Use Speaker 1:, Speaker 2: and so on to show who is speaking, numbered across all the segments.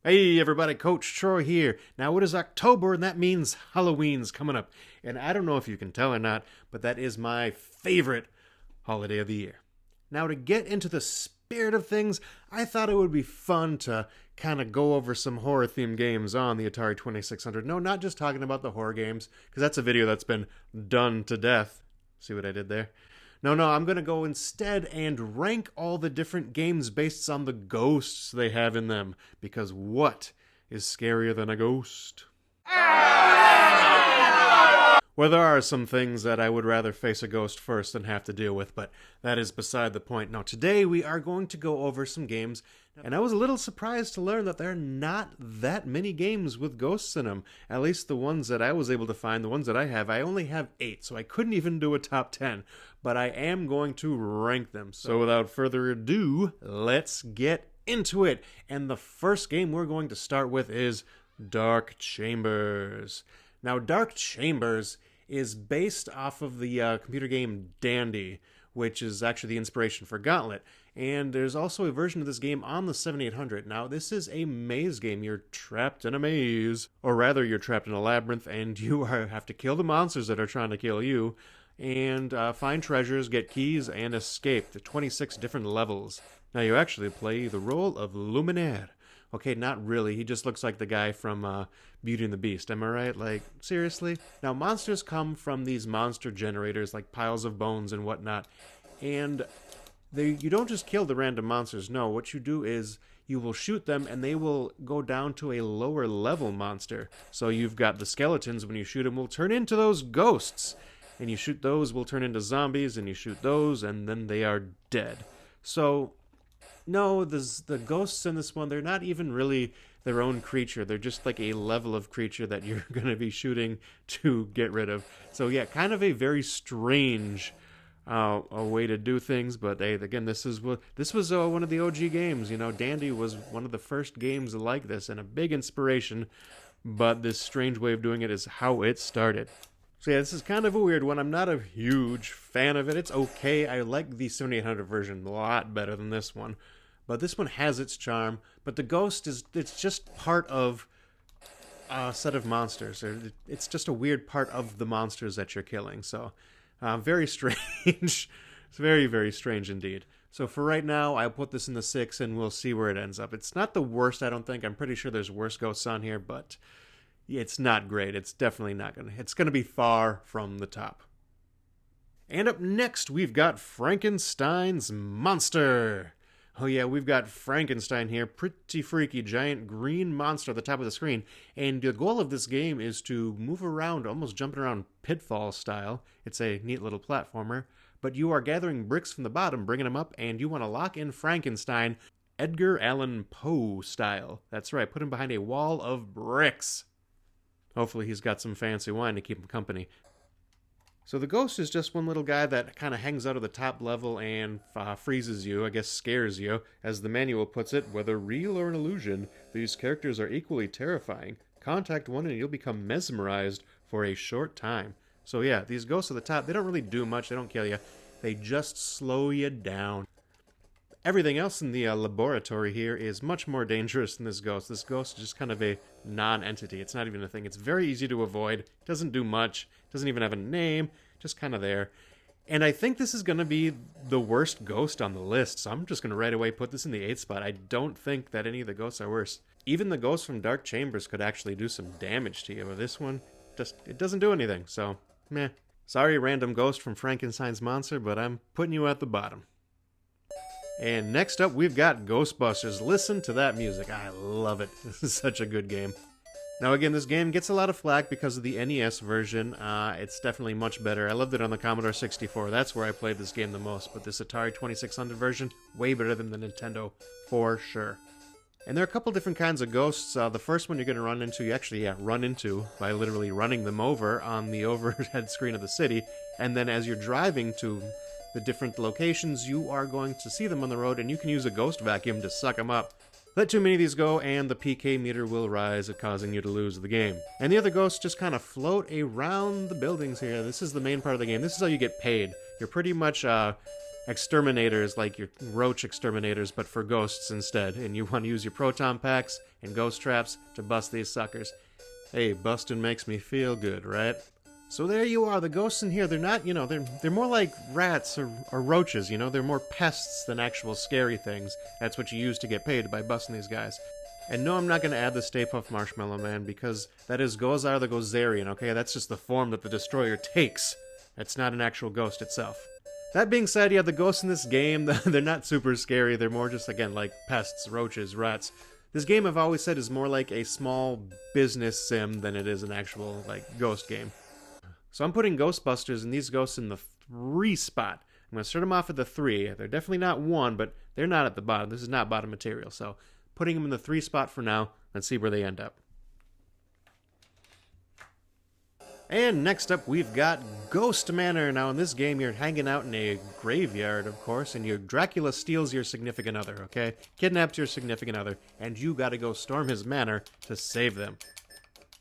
Speaker 1: Hey everybody, Coach Troy here. Now it is October and that means Halloween's coming up. And I don't know if you can tell or not, but that is my favorite holiday of the year. Now to get into the spirit of things, I thought it would be fun to kind of go over some horror themed games on the Atari 2600. No, not just talking about the horror games, because that's a video that's been done to death. See what I did there? No, I'm going to go instead and rank all the different games based on the ghosts they have in them. Because what is scarier than a ghost? Well, there are some things that I would rather face a ghost first than have to deal with, but that is beside the point. Now, today we are going to go over some games, and I was a little surprised to learn that there are not that many games with ghosts in them. At least the ones that I was able to find, the ones that I have, I only have 8, so I couldn't even do a top 10. But I am going to rank them. So without further ado, let's get into it. And the first game we're going to start with is Dark Chambers. Now, Dark Chambers is based off of the computer game Dandy, which is actually the inspiration for Gauntlet. And there's also a version of this game on the 7800. Now, this is a maze game. You're trapped in a maze. Or rather, you're trapped in a labyrinth, and you have to kill the monsters that are trying to kill you, and find treasures, get keys, and escape. There are 26 different levels. Now, you actually play the role of Luminaire. Okay, not really. He just looks like the guy from Beauty and the Beast. Am I right? Like, seriously? Now, monsters come from these monster generators, like piles of bones and whatnot. And you don't just kill the random monsters. No, what you do is you will shoot them, and they will go down to a lower level monster. So you've got the skeletons. When you shoot them, will turn into those ghosts. And you shoot those, will turn into zombies, and you shoot those, and then they are dead. So no, the ghosts in this one, they're not even really their own creature. They're just like a level of creature that you're going to be shooting to get rid of. So yeah, kind of a very strange a way to do things. But hey, again, this was one of the OG games. You know, Dandy was one of the first games like this and a big inspiration. But this strange way of doing it is how it started. So yeah, this is kind of a weird one. I'm not a huge fan of it. It's okay. I like the 7800 version a lot better than this one. But this one has its charm. But the ghost it's just part of a set of monsters. It's just a weird part of the monsters that you're killing. So very strange. It's very, very strange indeed. So for right now, I'll put this in the 6 and we'll see where it ends up. It's not the worst, I don't think. I'm pretty sure there's worse ghosts on here, but it's not great. It's definitely not going to. It's going to be far from the top. And up next, we've got Frankenstein's Monster. Oh yeah, we've got Frankenstein here. Pretty freaky, giant green monster at the top of the screen. And the goal of this game is to move around, almost jumping around Pitfall style. It's a neat little platformer. But you are gathering bricks from the bottom, bringing them up, and you want to lock in Frankenstein, Edgar Allan Poe style. That's right, put him behind a wall of bricks. Hopefully he's got some fancy wine to keep him company. So the ghost is just one little guy that kind of hangs out of the top level and freezes you, I guess scares you. As the manual puts it, whether real or an illusion, these characters are equally terrifying. Contact one and you'll become mesmerized for a short time. So yeah, these ghosts at the top, they don't really do much, they don't kill you. They just slow you down. Everything else in the laboratory here is much more dangerous than this ghost. This ghost is just kind of a non-entity. It's not even a thing. It's very easy to avoid. It doesn't do much. It doesn't even have a name. Just kind of there. And I think this is going to be the worst ghost on the list, so I'm just going to right away put this in the 8th spot. I don't think that any of the ghosts are worse. Even the ghosts from Dark Chambers could actually do some damage to you, but this one, it doesn't do anything, so meh. Sorry, random ghost from Frankenstein's Monster, but I'm putting you at the bottom. And next up, we've got Ghostbusters. Listen to that music. I love it. This is such a good game. Now, again, this game gets a lot of flack because of the NES version. It's definitely much better. I loved it on the Commodore 64. That's where I played this game the most. But this Atari 2600 version, way better than the Nintendo, for sure. And there are a couple different kinds of ghosts. The first one you're going to run into, you actually run into by literally running them over on the overhead screen of the city. And then as you're driving to the different locations, you are going to see them on the road, and you can use a ghost vacuum to suck them up. Let too many of these go, and the PK meter will rise, causing you to lose the game. And the other ghosts just kind of float around the buildings here. This is the main part of the game. This is how you get paid. You're pretty much exterminators, like your roach exterminators, but for ghosts instead. And you want to use your proton packs and ghost traps to bust these suckers. Hey, busting makes me feel good, right? So there you are, the ghosts in here, they're not, they're more like rats or roaches, they're more pests than actual scary things. That's what you use to get paid by busting these guys. And no, I'm not going to add the Stay Puft Marshmallow Man, because that is Gozar the Gozerian, okay? That's just the form that the Destroyer takes. It's not an actual ghost itself. That being said, yeah, the ghosts in this game, they're not super scary. They're more just, again, like pests, roaches, rats. This game, I've always said, is more like a small business sim than it is an actual, ghost game. So I'm putting Ghostbusters and these ghosts in the 3 spot. I'm going to start them off at the 3. They're definitely not 1, but they're not at the bottom. This is not bottom material, so putting them in the 3 spot for now. Let's see where they end up. And next up, we've got Ghost Manor. Now, in this game, you're hanging out in a graveyard, of course, and Dracula steals your significant other, okay? Kidnaps your significant other, and you gotta go storm his manor to save them.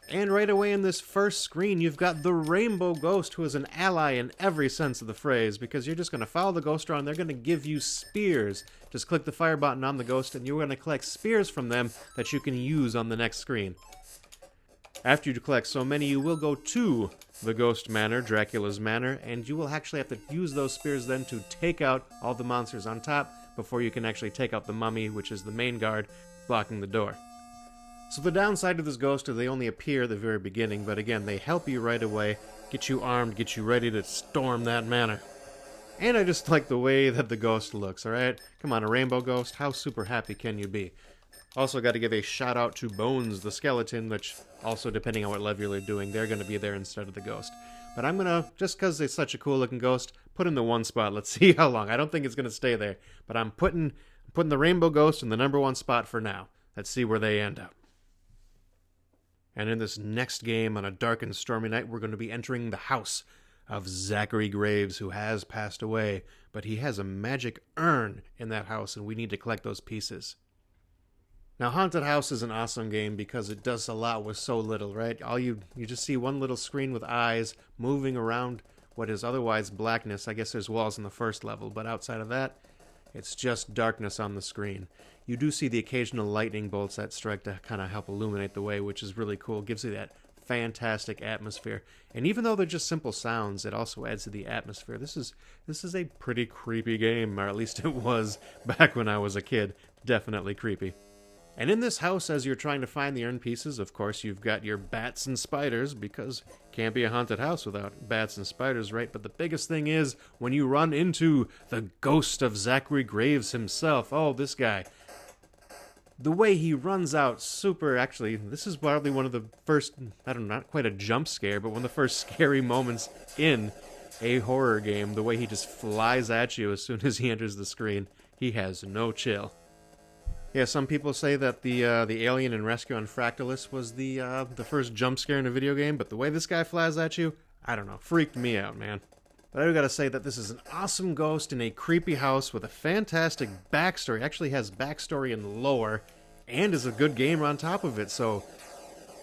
Speaker 1: And right away in this first screen, you've got the Rainbow Ghost, who is an ally in every sense of the phrase, because you're just going to follow the ghost around. They're going to give you spears. Just click the fire button on the ghost, and you're going to collect spears from them that you can use on the next screen. After you collect so many, you will go to the Ghost Manor, Dracula's Manor, and you will actually have to use those spears then to take out all the monsters on top before you can actually take out the mummy, which is the main guard, blocking the door. So the downside of this ghost is they only appear at the very beginning, but again, they help you right away, get you armed, get you ready to storm that manor. And I just like the way that the ghost looks, alright? Come on, a rainbow ghost, how super happy can you be? Also got to give a shout out to Bones the skeleton, which also, depending on what level you're doing, they're going to be there instead of the ghost. But I'm going to, just because it's such a cool looking ghost, put in the 1 spot. Let's see how long. I don't think it's going to stay there, but I'm putting the rainbow ghost in the number 1 spot for now. Let's see where they end up. And in this next game, on a dark and stormy night, we're going to be entering the house of Zachary Graves, who has passed away, but he has a magic urn in that house, and we need to collect those pieces. Now, Haunted House is an awesome game because it does a lot with so little, right? You just see one little screen with eyes moving around what is otherwise blackness. I guess there's walls in the first level, but outside of that, it's just darkness on the screen. You do see the occasional lightning bolts that strike to kind of help illuminate the way, which is really cool. It gives you that fantastic atmosphere. And even though they're just simple sounds, it also adds to the atmosphere. This is a pretty creepy game, or at least it was back when I was a kid. Definitely creepy. And in this house, as you're trying to find the urn pieces, of course, you've got your bats and spiders, because can't be a haunted house without bats and spiders, right? But the biggest thing is when you run into the ghost of Zachary Graves himself. Oh, this guy. The way he runs out actually, this is probably one of the first, not quite a jump scare, but one of the first scary moments in a horror game. The way he just flies at you as soon as he enters the screen. He has no chill. Yeah, some people say that the alien in Rescue on Fractalus was the first jump scare in a video game, but the way this guy flies at you, I don't know, freaked me out, man. But I gotta say that this is an awesome ghost in a creepy house with a fantastic backstory. Actually has backstory and lore, and is a good game on top of it. So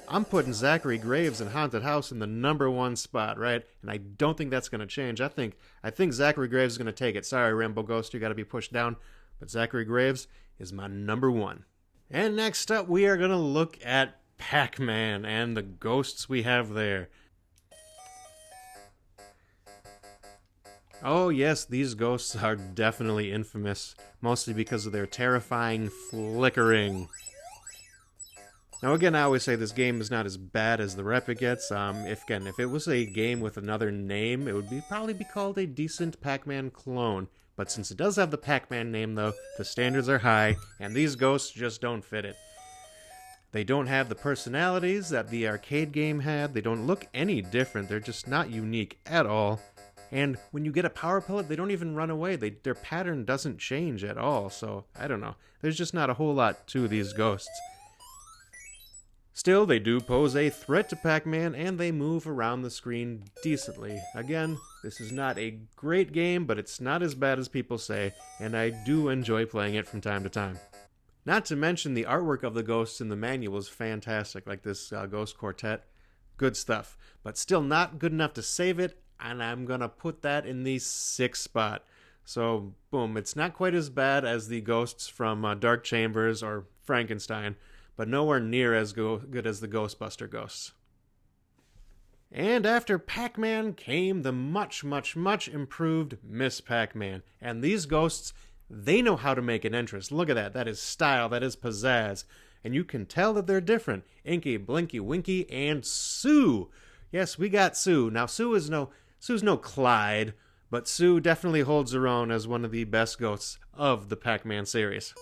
Speaker 1: I'm putting Zachary Graves and Haunted House in the number 1 spot, right? And I don't think that's gonna change. I think Zachary Graves is gonna take it. Sorry, Rainbow Ghost, you gotta be pushed down. But Zachary Graves is my number 1. And next up, we are gonna look at Pac-Man and the ghosts we have there. Oh yes, these ghosts are definitely infamous, mostly because of their terrifying flickering. Now again, I always say this game is not as bad as the rep it gets. If it was a game with another name, it would probably be called a decent Pac-Man clone. But since it does have the Pac-Man name though, the standards are high, and these ghosts just don't fit it. They don't have the personalities that the arcade game had. They don't look any different. They're just not unique at all. And when you get a power pellet, they don't even run away. Their pattern doesn't change at all. So, I don't know. There's just not a whole lot to these ghosts. Still, they do pose a threat to Pac-Man, and they move around the screen decently. Again, this is not a great game, but it's not as bad as people say, and I do enjoy playing it from time to time. Not to mention the artwork of the ghosts in the manual is fantastic, like this Ghost Quartet. Good stuff. But still not good enough to save it, and I'm gonna put that in the 6th spot. So, boom, it's not quite as bad as the ghosts from Dark Chambers or Frankenstein, but nowhere near as good as the Ghostbuster ghosts. And after Pac-Man came the much, much, much improved Ms. Pac-Man. And these ghosts, they know how to make an entrance. Look at that. That is style. That is pizzazz. And you can tell that they're different. Inky, Blinky, Winky, and Sue. Yes, we got Sue. Now, Sue's no Clyde, but Sue definitely holds her own as one of the best ghosts of the Pac-Man series.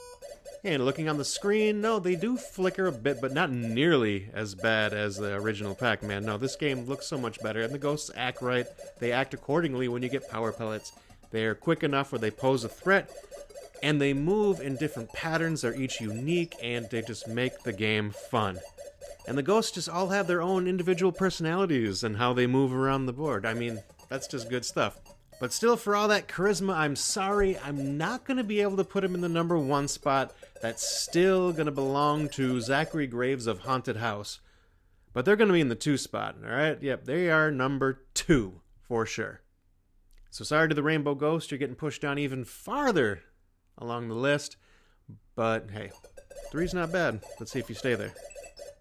Speaker 1: And looking on the screen, no, they do flicker a bit, but not nearly as bad as the original Pac-Man. No, this game looks so much better, and the ghosts act right. They act accordingly when you get power pellets. They're quick enough where they pose a threat, and they move in different patterns. They're each unique, and they just make the game fun. And the ghosts just all have their own individual personalities and how they move around the board. I mean, that's just good stuff. But still, for all that charisma, I'm sorry, I'm not going to be able to put him in the number 1 spot. That's still going to belong to Zachary Graves of Haunted House. But they're going to be in the 2 spot, alright? Yep, they are number 2, for sure. So sorry to the Rainbow Ghost, you're getting pushed down even farther along the list. But hey, 3's not bad. Let's see if you stay there.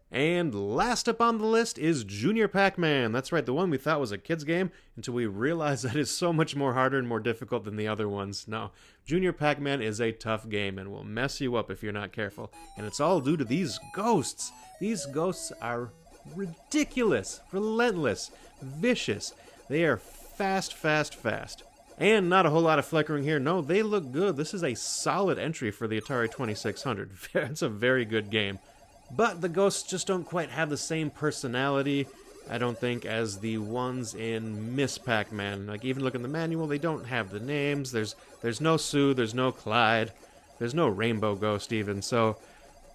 Speaker 1: And last up on the list is Junior Pac-Man. That's right, the one we thought was a kid's game until we realized that it's so much more harder and more difficult than the other ones. No, Junior Pac-Man is a tough game and will mess you up if you're not careful. And it's all due to these ghosts. These ghosts are ridiculous, relentless, vicious. They are fast, fast, fast. And not a whole lot of flickering here. No, they look good. This is a solid entry for the Atari 2600. It's a very good game. But the ghosts just don't quite have the same personality, I don't think, as the ones in Ms. Pac-Man. Like, even look in the manual, they don't have the names. There's no Sue, there's no Clyde, there's no Rainbow Ghost even. So,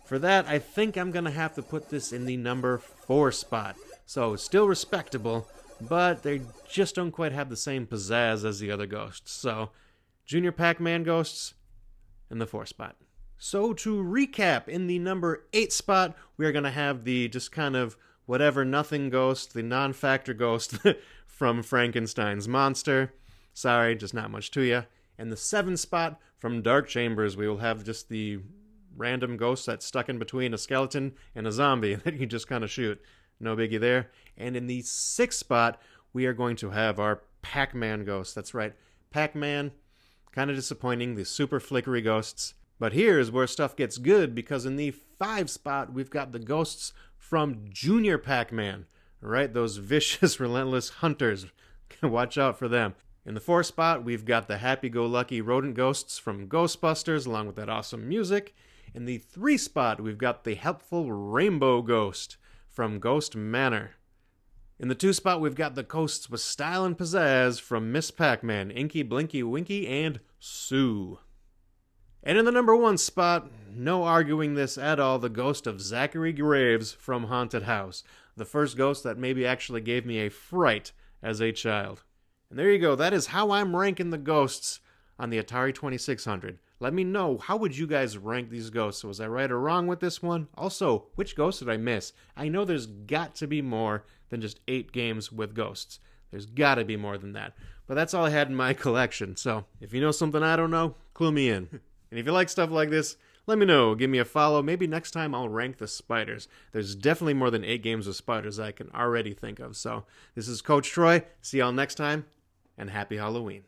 Speaker 1: for that, I think I'm going to have to put this in the number 4 spot. So, still respectable, but they just don't quite have the same pizzazz as the other ghosts. So, Junior Pac-Man ghosts in the 4 spot. So to recap, in the number 8 spot, we are going to have the just kind of whatever nothing ghost, the non-factor ghost from Frankenstein's monster. Sorry, just not much to you. And the 7 spot from Dark Chambers, we will have just the random ghost that's stuck in between a skeleton and a zombie that you just kind of shoot. No biggie there. And in the 6th spot, we are going to have our Pac-Man ghost. That's right, Pac-Man, kind of disappointing, the super flickery ghosts. But here's where stuff gets good, because in the 5 spot, we've got the ghosts from Junior Pac-Man. Right? Those vicious, relentless hunters. Watch out for them. In the 4 spot, we've got the happy-go-lucky rodent ghosts from Ghostbusters, along with that awesome music. In the 3 spot, we've got the helpful rainbow ghost from Ghost Manor. In the 2 spot, we've got the ghosts with style and pizzazz from Ms. Pac-Man, Inky, Blinky, Winky, and Sue. And in the number 1 spot, no arguing this at all, the ghost of Zachary Graves from Haunted House. The first ghost that maybe actually gave me a fright as a child. And there you go, that is how I'm ranking the ghosts on the Atari 2600. Let me know, how would you guys rank these ghosts? Was I right or wrong with this one? Also, which ghost did I miss? I know there's got to be more than just 8 games with ghosts. There's got to be more than that. But that's all I had in my collection, so if you know something I don't know, clue me in. And if you like stuff like this, let me know. Give me a follow. Maybe next time I'll rank the spiders. There's definitely more than 8 games with spiders I can already think of. So this is Coach Troy. See y'all next time, and happy Halloween.